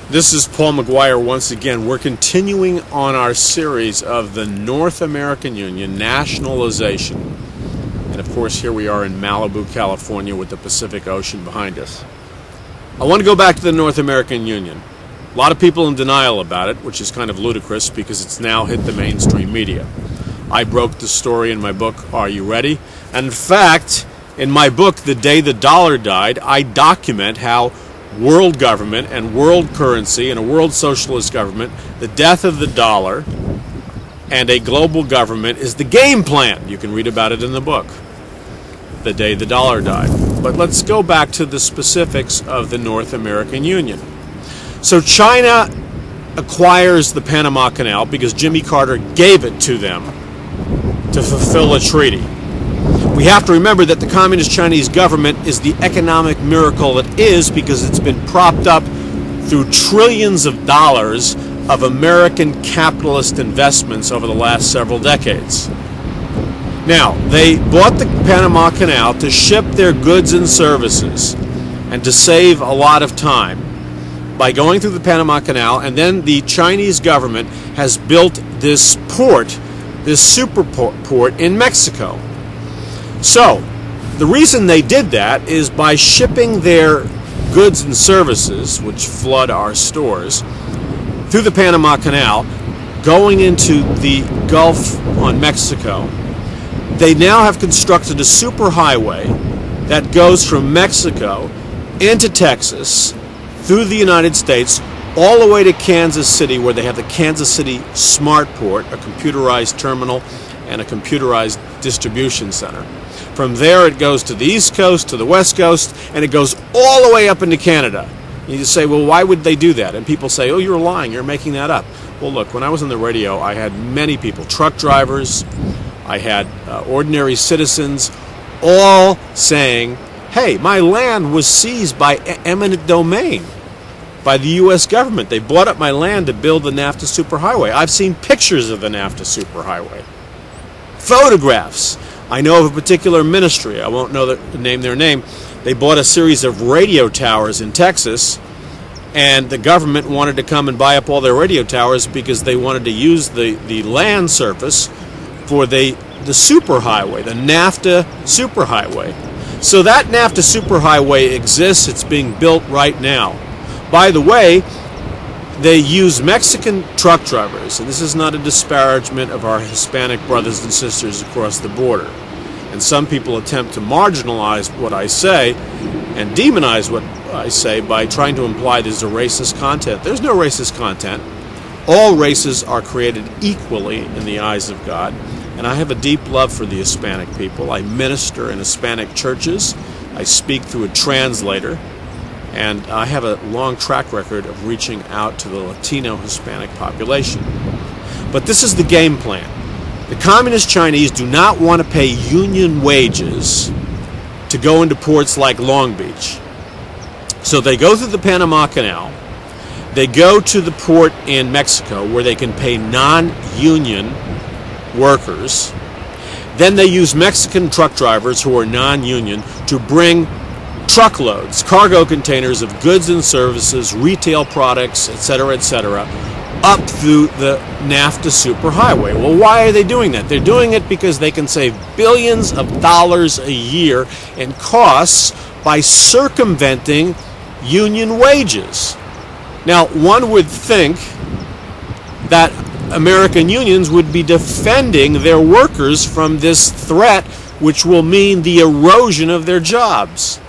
This is Paul McGuire once again. We're continuing on our series of the North American Union nationalization. And of course, here we are in Malibu, California with the Pacific Ocean behind us. I want to go back to the North American Union. A lot of people in denial about it, which is kind of ludicrous because it's now hit the mainstream media. I broke the story in my book, Are You Ready? And in fact, in my book, The Day the Dollar Died, I document how world government and world currency and a world socialist government, the death of the dollar and a global government is the game plan. You can read about it in the book, The Day the Dollar Died. But let's go back to the specifics of the North American Union. So China acquires the Panama Canal because Jimmy Carter gave it to them to fulfill a treaty. We have to remember that the Communist Chinese government is the economic miracle it is because it's been propped up through trillions of dollars of American capitalist investments over the last several decades. Now, they bought the Panama Canal to ship their goods and services and to save a lot of time by going through the Panama Canal, and then the Chinese government has built this port, this super port in Mexico. So, the reason they did that is by shipping their goods and services, which flood our stores, through the Panama Canal, going into the Gulf on Mexico. They now have constructed a superhighway that goes from Mexico into Texas, through the United States, all the way to Kansas City, where they have the Kansas City Smart Port, a computerized terminal and a computerized distribution center. From there it goes to the East Coast, to the West Coast, and it goes all the way up into Canada. And you say, well, why would they do that? And people say, oh, you're lying, you're making that up. Well, look, when I was on the radio, I had many people, truck drivers, I had ordinary citizens, all saying, hey, my land was seized by eminent domain by the U.S. government. They bought up my land to build the NAFTA Superhighway. I've seen pictures of the NAFTA Superhighway, photographs. I know of a particular ministry, I won't name their name. They bought a series of radio towers in Texas, and the government wanted to come and buy up all their radio towers because they wanted to use the land surface for the superhighway, the NAFTA Superhighway. So that NAFTA Superhighway exists, it's being built right now. By the way, they use Mexican truck drivers, and this is not a disparagement of our Hispanic brothers and sisters across the border. And some people attempt to marginalize what I say and demonize what I say by trying to imply there's a racist content. There's no racist content. All races are created equally in the eyes of God, and I have a deep love for the Hispanic people. I minister in Hispanic churches. I speak through a translator. And I have a long track record of reaching out to the Latino Hispanic population. But this is the game plan. The Communist Chinese do not want to pay union wages to go into ports like Long Beach. So they go through the Panama Canal. They go to the port in Mexico where they can pay non-union workers. Then they use Mexican truck drivers who are non-union to bring truckloads, cargo containers of goods and services, retail products, etc., up through the NAFTA Superhighway. Well, why are they doing that? They're doing it because they can save billions of dollars a year in costs by circumventing union wages. Now, one would think that American unions would be defending their workers from this threat, which will mean the erosion of their jobs.